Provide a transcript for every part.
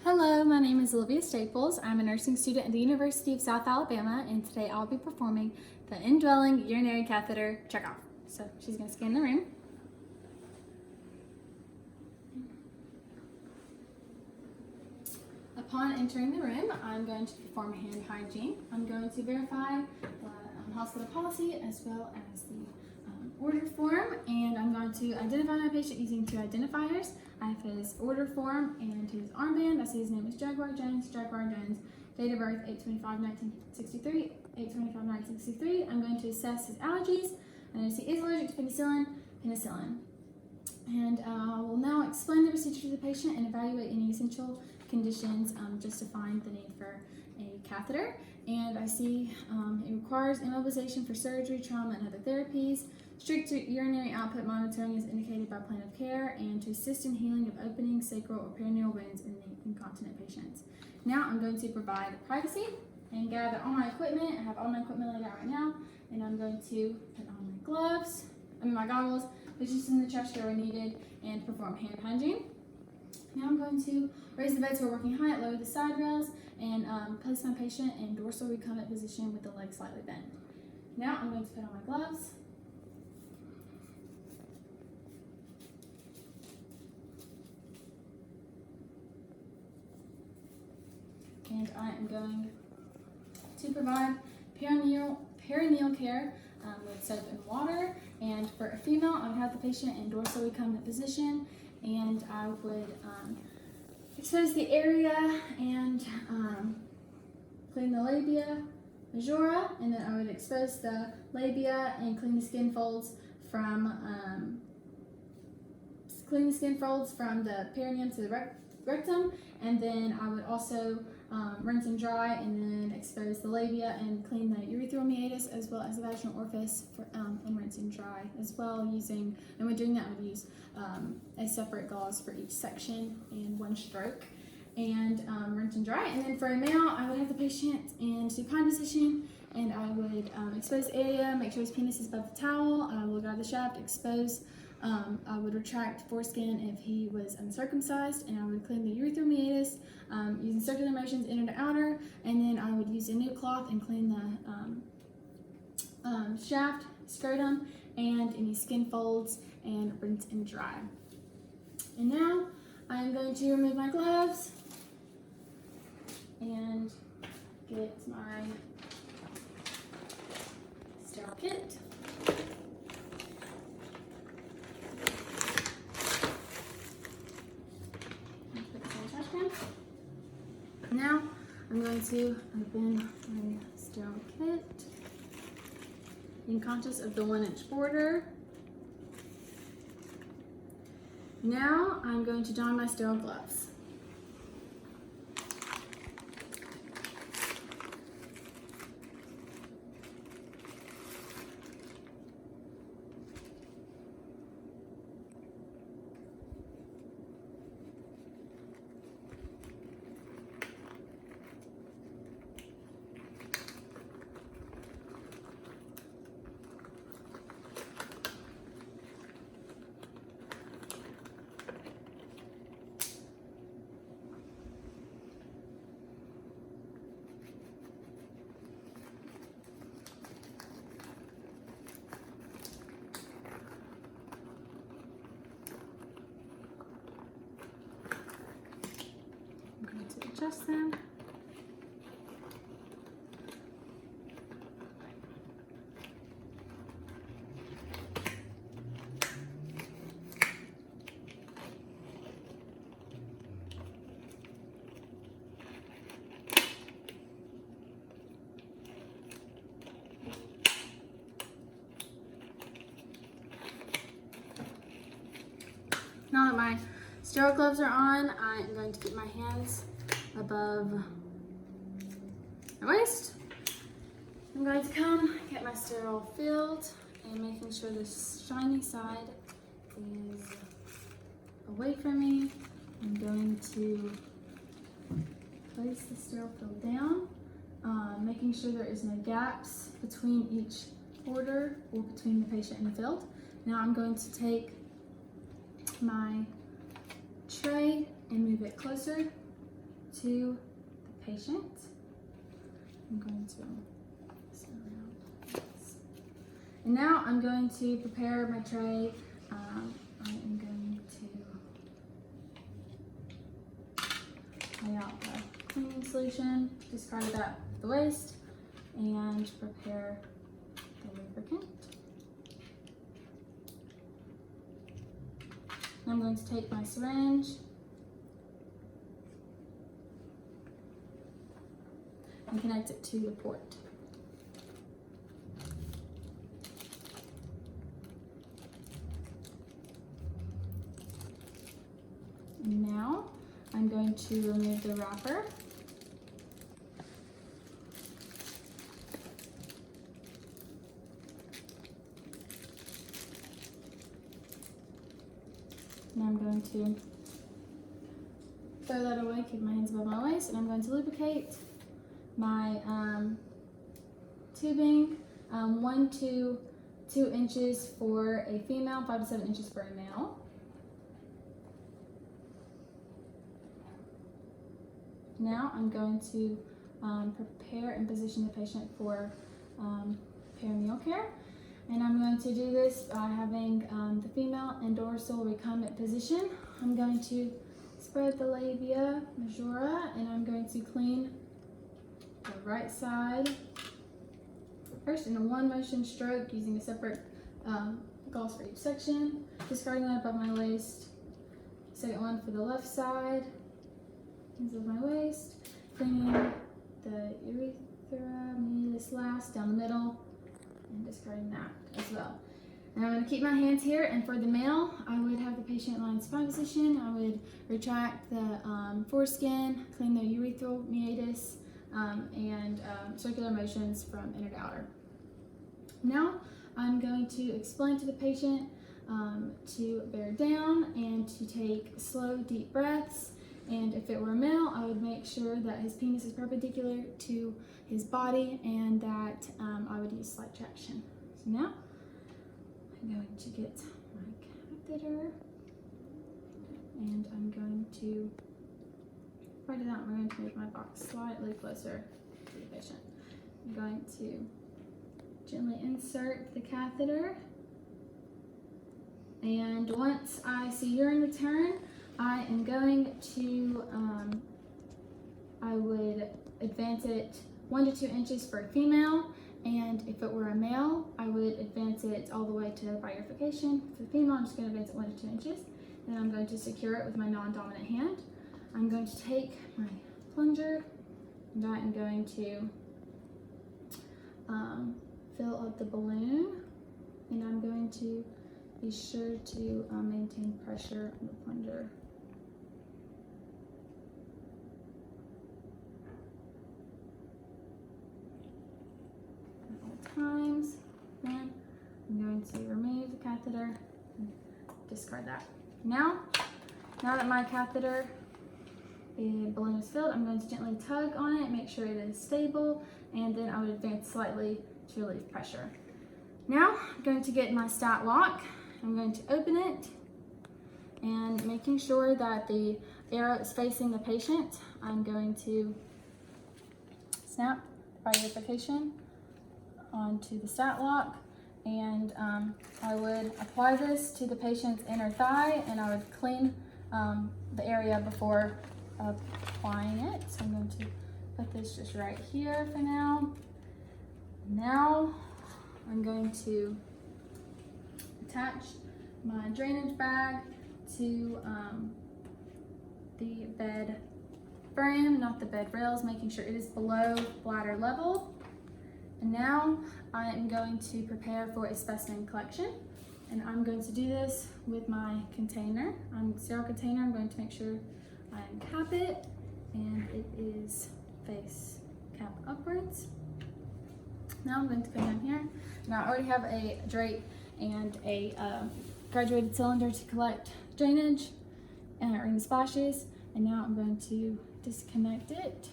Hello, my name is Olivia Staples. I'm a nursing student at the University of South Alabama, and today I'll be performing the Indwelling urinary catheter checkoff. So she's going to scan the room. Upon entering the room, I'm going to perform hand hygiene. I'm going to verify the hospital policy as well as the order form, and I'm going to identify my patient using two identifiers. I have his order form and his armband. I see his name is Jaguar Jones, date of birth 8/25/1963, 8/25/1963. I'm going to assess his allergies. I'm going to see he is allergic to penicillin. And I will now explain the procedure to the patient and evaluate any essential conditions just to find the need for a catheter. And I see it requires immobilization for surgery, trauma, and other therapies. Strict urinary output monitoring is indicated by plan of care and to assist in healing of opening sacral or perineal wounds in the incontinent patients. Now I'm going to provide privacy and gather all my equipment. I have all my equipment laid out right now, and I'm going to put on my goggles, which is in the trash drawer when needed, and perform hand hygiene. Now I'm going to raise the bed to a working height, lower the side rails, and place my patient in dorsal recumbent position with the legs slightly bent. Now I'm going to put on my gloves. And I am going to provide perineal care with soap and water. And for a female, I would have the patient in dorsal recumbent position, and I would expose the area and clean the labia majora, and then I would expose the labia and clean the skin folds from the perineum to the rectum, and then I would also rinse and dry and then expose the labia and clean the urethral meatus as well as the vaginal orifice and rinse and dry as well and when doing that I would use a separate gauze for each section and one stroke and rinse and dry. And then for a male, I would have the patient in supine position, and I would expose the area, make sure his penis is above the towel. I will guide the shaft, expose. I would retract foreskin if he was uncircumcised, and I would clean the urethral meatus using circular motions inner to outer, and then I would use a new cloth and clean the shaft, scrotum, and any skin folds, and rinse and dry. And now I'm going to remove my gloves and get my sterile kit. Now I'm going to open my sterile kit, being conscious of the 1-inch border. Now I'm going to don my sterile gloves. Adjust them. Now that my sterile gloves are on, I am going to keep my hands above my waist. I'm going to come get my sterile filled and making sure the shiny side is away from me. I'm going to place the sterile fill down, making sure there is no gaps between each order or between the patient and the field. Now I'm going to take my tray and move it closer to the patient. I'm going to surround this. And now I'm going to prepare my tray. I am going to lay out the cleaning solution, discard that at the waste, and prepare the lubricant. I'm going to take my syringe and connect it to the port. And now I'm going to remove the wrapper. And I'm going to throw that away, keep my hands above my waist, and I'm going to lubricate my tubing, 1 to 2 inches for a female, 5 to 7 inches for a male. Now I'm going to prepare and position the patient for perineal care. And I'm going to do this by having the female and dorsal recumbent position. I'm going to spread the labia majora, and I'm going to clean the right side first in a 1 motion stroke using a separate gauze for each section, discarding that above my waist. Second one for the left side, hands above my waist, cleaning the urethra, meatus last, down the middle, and discarding that as well. And I'm going to keep my hands here, and for the male, I would have the patient lie in spine position. I would retract the foreskin, clean the urethral meatus, and circular motions from inner to outer. Now, I'm going to explain to the patient to bear down and to take slow, deep breaths. And if it were a male, I would make sure that his penis is perpendicular to his body and that I would use slight traction. So now I'm going to get my catheter and I'm going to spread it out. I'm going to make my box slightly closer to the patient. I'm going to gently insert the catheter, and once I see urine return, I am going to, I would advance it 1 to 2 inches for a female, and if it were a male, I would advance it all the way to bifurcation. For the female, I'm just going to advance it 1 to 2 inches, and I'm going to secure it with my non-dominant hand. I'm going to take my plunger, and I am going to fill up the balloon, and I'm going to be sure to maintain pressure on the plunger. At all times. Then I'm going to remove the catheter and discard that. Now that my catheter balloon is filled, I'm going to gently tug on it, make sure it is stable, and then I would advance slightly to relieve pressure. Now I'm going to get my stat lock. I'm going to open it, and making sure that the arrow is facing the patient, I'm going to snap bifurcation onto the stat lock, and I would apply this to the patient's inner thigh, and I would clean the area before applying it. So I'm going to put this just right here for now. Now I'm going to attach my drainage bag to the bed frame, not the bed rails, making sure it is below bladder level. And now I am going to prepare for a specimen collection. And I'm going to do this with my container. Sterile container, I'm going to make sure I uncap it, and it is face cap upwards. Now I'm going to come down here. Now I already have a drape and a graduated cylinder to collect drainage and ring splashes. And now I'm going to disconnect it.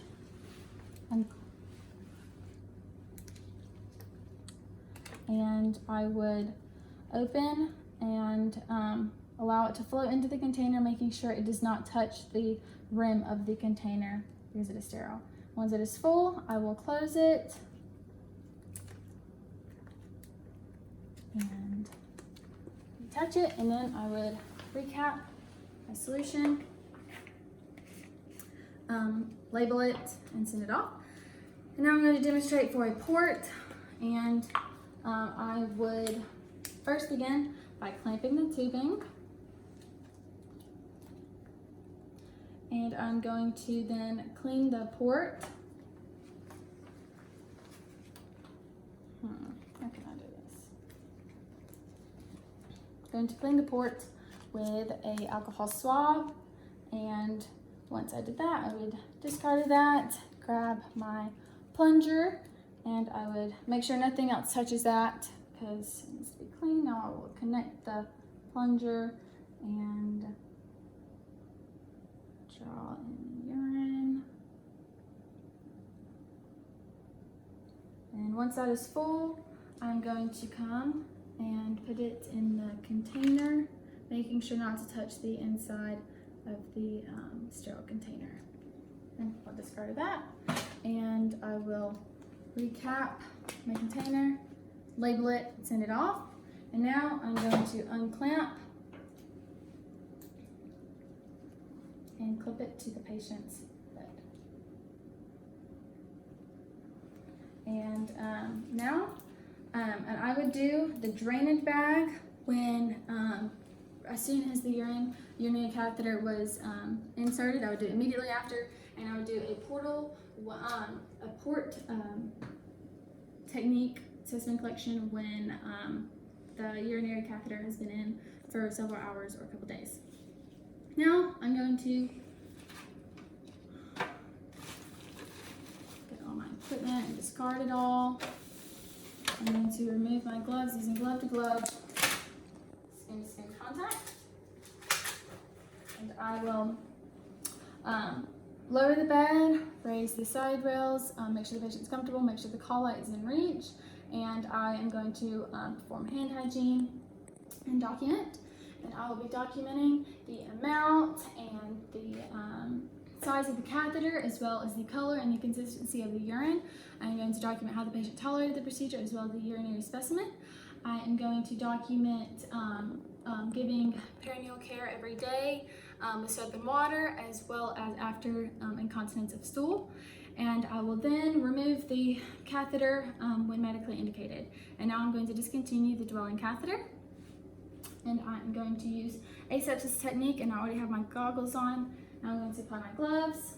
And I would open and allow it to flow into the container, making sure it does not touch the rim of the container because it is sterile. Once it is full, I will close it and touch it, and then I would recap my solution, label it, and send it off. And now I'm going to demonstrate for a port, and I would first begin by clamping the tubing, and I'm going to then clean the port. How can I do this? Going to clean the port with a alcohol swab, and once I did that, I would discard that, grab my plunger, and I would make sure nothing else touches that because it needs to be clean. Now I will connect the plunger and draw in the urine. And once that is full, I'm going to come and put it in the container, making sure not to touch the inside of the sterile container. And I'll discard that, and I will recap my container, label it, send it off. And now I'm going to unclamp and clip it to the patient's bed. And and I would do the drainage bag when as soon as the urinary catheter was inserted. I would do it immediately after, and I would do a port technique specimen collection when the urinary catheter has been in for several hours or a couple days. Now I'm going to get all my equipment and discard it all. I'm going to remove my gloves using glove to glove, skin to skin contact. And I will lower the bed, raise the side rails, make sure the patient's comfortable, make sure the call light is in reach, and I am going to perform hand hygiene and document. And I will be documenting the amount and the size of the catheter, as well as the color and the consistency of the urine. I'm going to document how the patient tolerated the procedure, as well as the urinary specimen. I am going to document giving peritoneal care every day with soap and water, as well as after incontinence of stool. And I will then remove the catheter when medically indicated. And now I'm going to discontinue the dwelling catheter. And I'm going to use asepsis technique, and I already have my goggles on. Now I'm going to apply my gloves.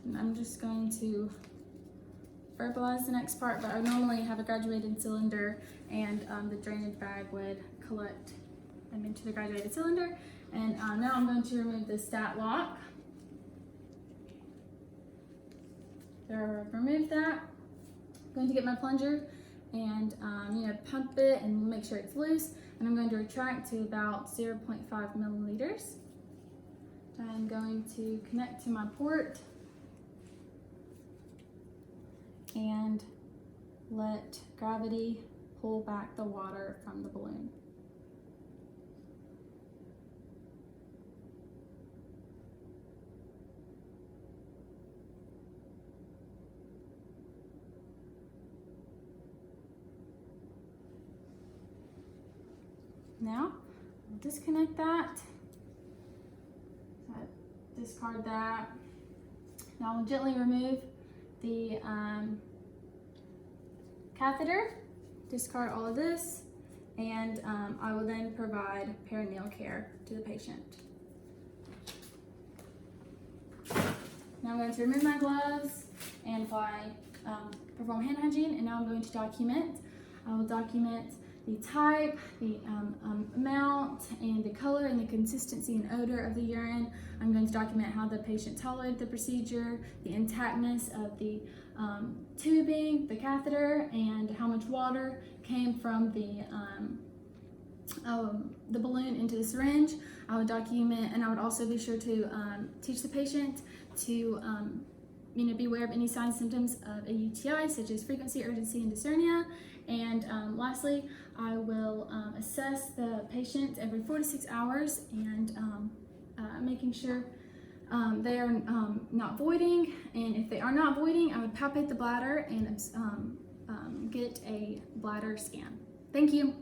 And I'm just going to verbalize the next part, but I normally have a graduated cylinder, and the drainage bag would collect them into the graduated cylinder. And now I'm going to remove the stat lock. So I've removed that. I'm going to get my plunger and pump it and make sure it's loose. And I'm going to retract to about 0.5 milliliters. I'm going to connect to my port and let gravity pull back the water from the balloon. Now, I'll disconnect that. Discard that. Now I'll gently remove the catheter, discard all of this, and I will then provide peritoneal care to the patient. Now I'm going to remove my gloves and perform hand hygiene, and now I'm going to document. I will document the type, the amount, and the color and the consistency and odor of the urine. I'm going to document how the patient tolerated the procedure, the intactness of the tubing, the catheter, and how much water came from the the balloon into the syringe. I would document, and I would also be sure to teach the patient to be aware of any signs and symptoms of a UTI, such as frequency, urgency, and dyspnea. And lastly, I will assess the patient every 4 to 6 hours, and making sure they are not voiding. And if they are not voiding, I would palpate the bladder and get a bladder scan. Thank you.